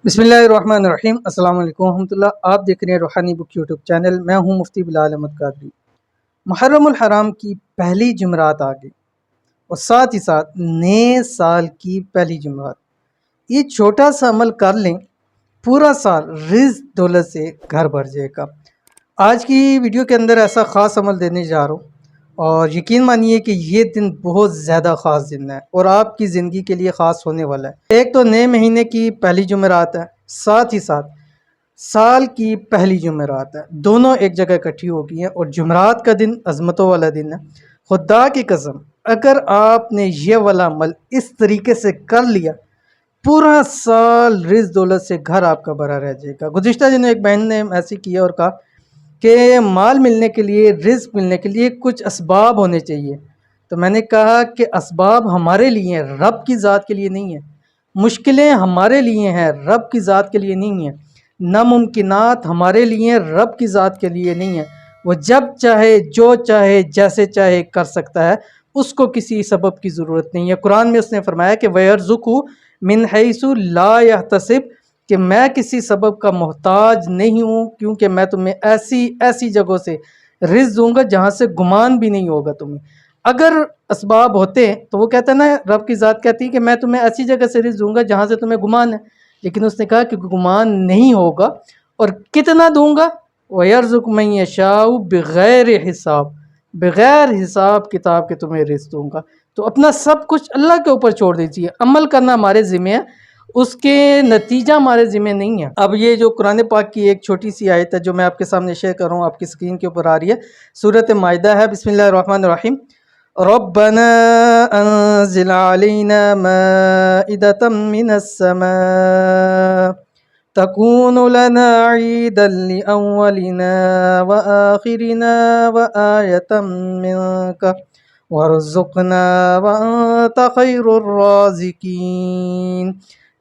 बिस्मिल्लाहिर्रहमानिर्रहीम। अस्सलाम वालेकुम रहमतुल्लाह। आप देख रहे हैं रूहानी बुक यूट्यूब चैनल। मैं हूं मुफ्ती बिलाल अहमद कादरी। मुहर्रमुल हराम की पहली जुमरात आ गई और साथ ही साथ नए साल की पहली जुमरात। ये छोटा सा अमल कर लें, पूरा साल रिज़्क दौलत से घर भर जाएगा। आज की वीडियो के अंदर ऐसा ख़ास अमल देने जा रहा हूँ और यकीन मानिए कि ये दिन बहुत ज़्यादा ख़ास दिन है और आपकी ज़िंदगी के लिए ख़ास होने वाला है। एक तो नए महीने की पहली जुमेरात है, साथ ही साथ साल की पहली जुमेरात है। दोनों एक जगह इकट्ठी हो गई हैं और जुमेरात का दिन अज़मतों वाला दिन है। खुदा की कसम, अगर आपने ये वाला अमल इस तरीके से कर लिया, पूरा साल रिज़्क दौलत से घर आपका भरा रह जाएगा। गुज़िश्ता दिनों एक बहन ने ऐसे किया और कहा कि माल मिलने के लिए, रिज़्क मिलने के लिए कुछ असबाब होने चाहिए। तो मैंने कहा कि असबाब हमारे लिए हैं, रब की ज़ात के लिए नहीं है। मुश्किलें हमारे लिए हैं, रब की ज़ात के लिए नहीं है। नामुमकिनात हमारे लिए, रब की ज़ात के लिए नहीं है। वो जब चाहे, जो चाहे, जैसे चाहे कर सकता है, उसको किसी सबब की ज़रूरत नहीं है। कुरान में उसने फरमाया कि वयर्ज़ुक़ु मिन हैसु ला यहतसिब, कि मैं किसी सबब का मोहताज नहीं हूँ, क्योंकि मैं तुम्हें ऐसी ऐसी जगहों से रिज़्क दूंगा जहाँ से गुमान भी नहीं होगा तुम्हें। अगर असबाब होते तो वो कहता ना, रब की ज़ात कहती है कि मैं तुम्हें ऐसी जगह से रिज़्क दूंगा जहाँ से तुम्हें गुमान है, लेकिन उसने कहा कि गुमान नहीं होगा। और कितना दूंगा? वयर्ज़ुक़ु मन यशाउ बिग़ैर हिसाब, बग़ैर हिसाब किताब के तुम्हें रिज़्क दूंगा। तो अपना सब कुछ अल्लाह के ऊपर छोड़ दीजिए। अमल करना हमारे ज़िम्मे है, उसके नतीजा हमारे ज़िम्मे नहीं है। अब ये जो कुरान पाक की एक छोटी सी आयत है जो मैं आपके सामने शेयर कर रहा हूँ, आपकी स्क्रीन के ऊपर आ रही है। सूरत माइदा है। बिस्मिल्लाहिर्रहमानिर्रहीम। रब्बना अंज़िल अलैना माइदतम मिनस समा तकूनु लना ईदन लिअव्वलिना व आखिरिना व आयतम मिनका वरज़ुक़ना व अंता खैरुर राज़िकीन।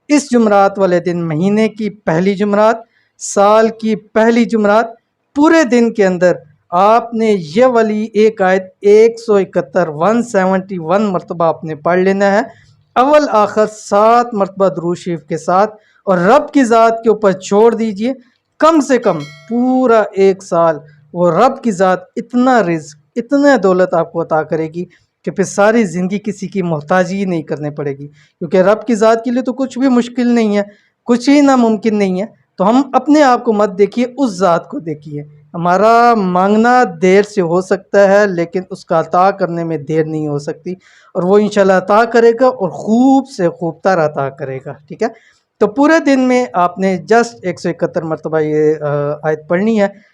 इस जुमरात वाले दिन, महीने की पहली जुमरात, साल की पहली जुमरात, पूरे दिन के अंदर आपने ये वाली एक आयत 171 मरतबा आपने पढ़ लेना है, अव्वल आखिर 7 मरतबा दुरूद शरीफ के साथ, और रब की ज़ात के ऊपर छोड़ दीजिए। कम से कम पूरा एक साल वो रब की ज़ात इतना रिज़्क, इतना दौलत आपको अता करेगी कि फिर सारी ज़िंदगी किसी की मोहताजी नहीं करनी पड़ेगी, क्योंकि रब की ज़ात के लिए तो कुछ भी मुश्किल नहीं है, कुछ ही नामुमकिन नहीं है। तो हम अपने आप को मत देखिए, उस ज़ात को देखिए। हमारा मांगना देर से हो सकता है, लेकिन उसका अता करने में देर नहीं हो सकती, और वो इंशाल्लाह अता करेगा और खूब से खूब तर अता करेगा। ठीक है, तो पूरे दिन में आपने जस्ट 171 मरतबा ये आयत पढ़नी है।